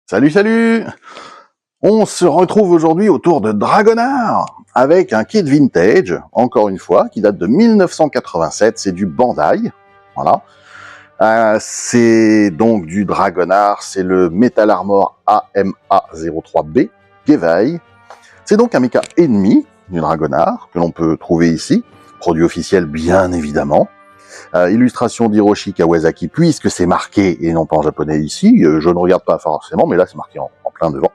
Salut, salut! On se retrouve aujourd'hui autour de Dragonard avec un kit vintage, encore une fois, qui date de 1987, c'est du Bandai, voilà. C'est donc du Dragonard, c'est le Metal Armor AMA03B, Geweih. C'est donc un mecha ennemi du Dragonard, que l'on peut trouver ici, produit officiel bien évidemment. Illustration d'Hiroshi Kawasaki, puisque c'est marqué, et non pas en japonais ici, je ne regarde pas forcément, mais là c'est marqué en plein devant.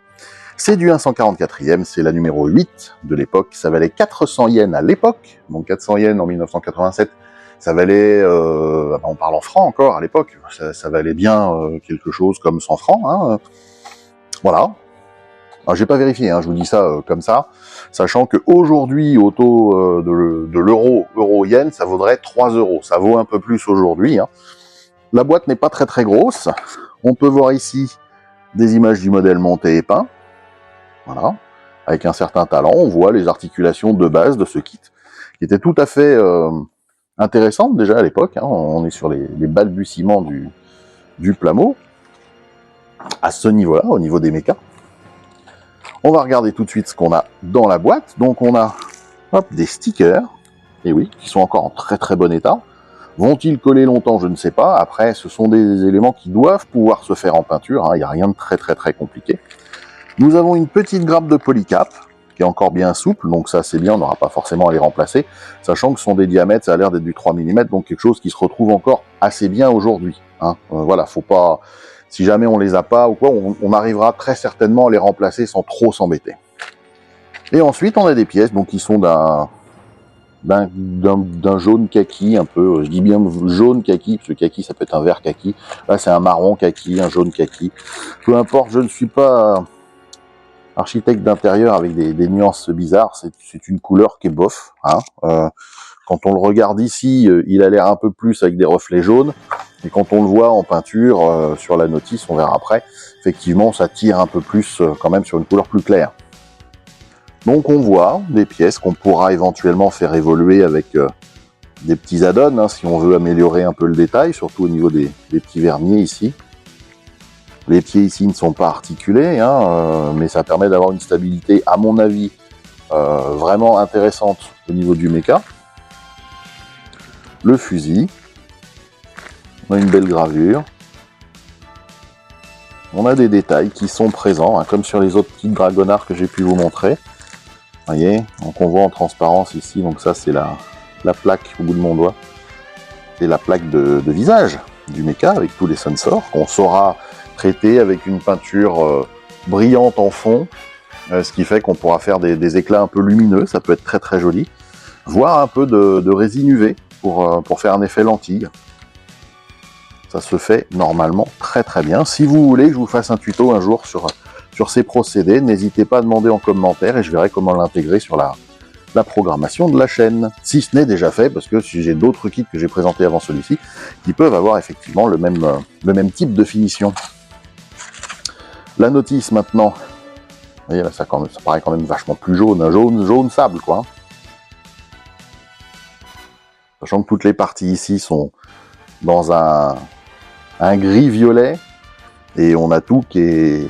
C'est du 144e, c'est la numéro 8 de l'époque, ça valait 400 yens à l'époque, donc 400 yens en 1987, ça valait, on parle en francs encore à l'époque, ça valait bien quelque chose comme 100 francs, hein, voilà. Alors, j'ai pas vérifié, hein, je vous dis ça comme ça, sachant qu'aujourd'hui, au taux de l'euro, euro-yen, ça vaudrait 3 euros. Ça vaut un peu plus aujourd'hui. Hein. La boîte n'est pas très très grosse. On peut voir ici des images du modèle monté et peint. Voilà. Avec un certain talent, on voit les articulations de base de ce kit, qui était tout à fait intéressante déjà à l'époque. Hein. On est sur les balbutiements du Plamo. À ce niveau-là, au niveau des mechas. On va regarder tout de suite ce qu'on a dans la boîte. Donc on a des stickers, et oui, qui sont encore en très très bon état. Vont-ils coller longtemps? Je ne sais pas. Après, ce sont des éléments qui doivent pouvoir se faire en peinture. Hein. Il n'y a rien de très très très compliqué. Nous avons une petite grappe de polycap, qui est encore bien souple. Donc ça c'est bien, on n'aura pas forcément à les remplacer. Sachant que ce sont des diamètres, ça a l'air d'être du 3 mm, donc quelque chose qui se retrouve encore assez bien aujourd'hui. Hein. Voilà, faut pas... Si jamais on les a pas ou quoi, on arrivera très certainement à les remplacer sans trop s'embêter. Et ensuite, on a des pièces donc qui sont d'un jaune kaki un peu. Je dis bien jaune kaki parce que kaki ça peut être un vert kaki. Là, c'est un marron kaki, un jaune kaki. Peu importe, je ne suis pas architecte d'intérieur avec des nuances bizarres. C'est une couleur qui est bof. Hein. Quand on le regarde ici, il a l'air un peu plus avec des reflets jaunes. Et quand on le voit en peinture, sur la notice, on verra après, effectivement, ça tire un peu plus quand même sur une couleur plus claire. Donc on voit des pièces qu'on pourra éventuellement faire évoluer avec des petits add-ons, hein, si on veut améliorer un peu le détail, surtout au niveau des petits verniers ici. Les pieds ici ne sont pas articulés, hein, mais ça permet d'avoir une stabilité, à mon avis, vraiment intéressante au niveau du mecha. Le fusil. On a une belle gravure. On a des détails qui sont présents, hein, comme sur les autres kits Dragonard que j'ai pu vous montrer. Vous voyez, donc on voit en transparence ici, donc ça c'est la plaque au bout de mon doigt. C'est la plaque de visage du mecha avec tous les sensors qu'on saura traiter avec une peinture brillante en fond, ce qui fait qu'on pourra faire des éclats un peu lumineux, ça peut être très très joli. Voire un peu de résine UV pour faire un effet lentille. Ça se fait normalement très très bien. Si vous voulez que je vous fasse un tuto un jour sur ces procédés, n'hésitez pas à demander en commentaire et je verrai comment l'intégrer sur la programmation de la chaîne. Si ce n'est déjà fait, parce que si j'ai d'autres kits que j'ai présentés avant celui-ci, qui peuvent avoir effectivement le même type de finition. La notice maintenant, vous voyez là ça paraît quand même vachement plus jaune, un jaune sable quoi. Sachant que toutes les parties ici sont dans un gris-violet, et on a tout qui est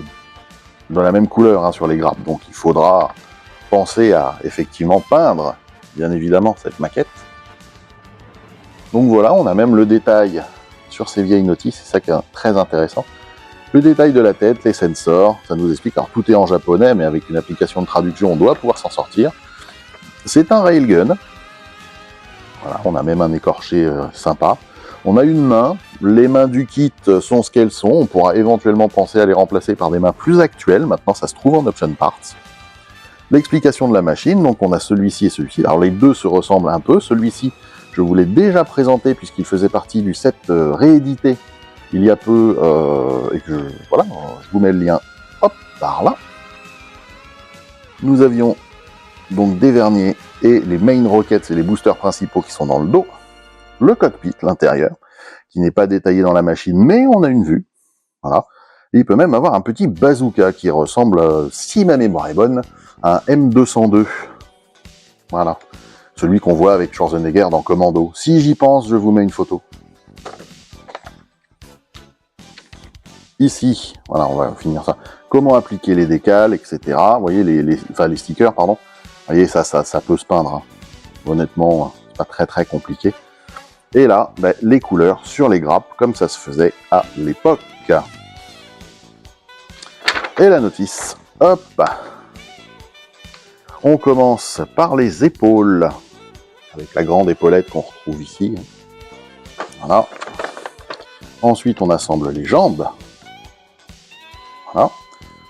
dans la même couleur hein, sur les grappes. Donc il faudra penser à effectivement peindre, bien évidemment, cette maquette. Donc voilà, on a même le détail sur ces vieilles notices, c'est ça qui est très intéressant. Le détail de la tête, les sensors, ça nous explique. Alors tout est en japonais, mais avec une application de traduction, on doit pouvoir s'en sortir. C'est un railgun. Voilà, on a même un écorché sympa. On a une main, les mains du kit sont ce qu'elles sont, on pourra éventuellement penser à les remplacer par des mains plus actuelles, maintenant ça se trouve en option parts. L'explication de la machine, donc on a celui-ci et celui-ci, alors les deux se ressemblent un peu, celui-ci je vous l'ai déjà présenté puisqu'il faisait partie du set réédité il y a peu, et que voilà, je vous mets le lien, hop, par là. Nous avions donc des verniers et les main rockets, c'est les boosters principaux qui sont dans le dos. Le cockpit, l'intérieur, qui n'est pas détaillé dans la machine, mais on a une vue. Voilà. Et il peut même avoir un petit bazooka qui ressemble, si ma mémoire est bonne, à un M202. Voilà. Celui qu'on voit avec Schwarzenegger dans Commando. Si j'y pense, je vous mets une photo. ici, voilà, on va finir ça. Comment appliquer les décals, etc. Vous voyez, les stickers, pardon. Vous voyez, ça peut se peindre. Hein. Honnêtement, c'est pas très très compliqué. Et là, ben, les couleurs sur les grappes, comme ça se faisait à l'époque. Et la notice, hop. On commence par les épaules, avec la grande épaulette qu'on retrouve ici. Voilà. Ensuite, on assemble les jambes. Voilà.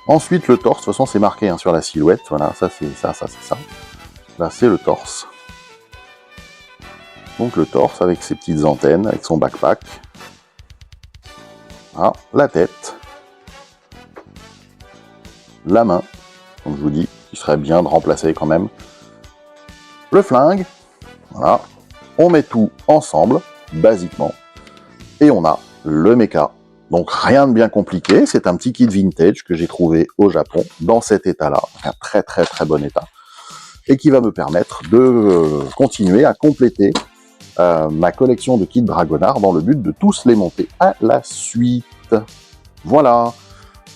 Ensuite, le torse. De toute façon, c'est marqué hein, sur la silhouette. Voilà, ça, c'est ça, ça, c'est ça. Là, c'est le torse. Donc, le torse avec ses petites antennes, avec son backpack. Voilà. La tête. La main, comme je vous dis, qui serait bien de remplacer quand même. Le flingue. Voilà. On met tout ensemble, basiquement. Et on a le mecha. Donc rien de bien compliqué, c'est un petit kit vintage que j'ai trouvé au Japon, dans cet état-là, un très très très bon état, et qui va me permettre de continuer à compléter ma collection de kits Dragonard dans le but de tous les monter à la suite. Voilà,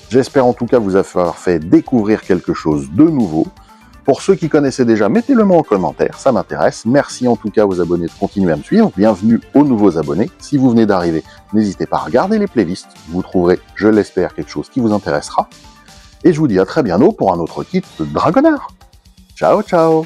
j'espère en tout cas vous avoir fait découvrir quelque chose de nouveau. Pour ceux qui connaissaient déjà, mettez-le moi en commentaire, ça m'intéresse. Merci en tout cas aux abonnés de continuer à me suivre. Bienvenue aux nouveaux abonnés. Si vous venez d'arriver, n'hésitez pas à regarder les playlists. Vous trouverez, je l'espère, quelque chose qui vous intéressera. Et je vous dis à très bientôt pour un autre kit de Dragonard. Ciao, ciao!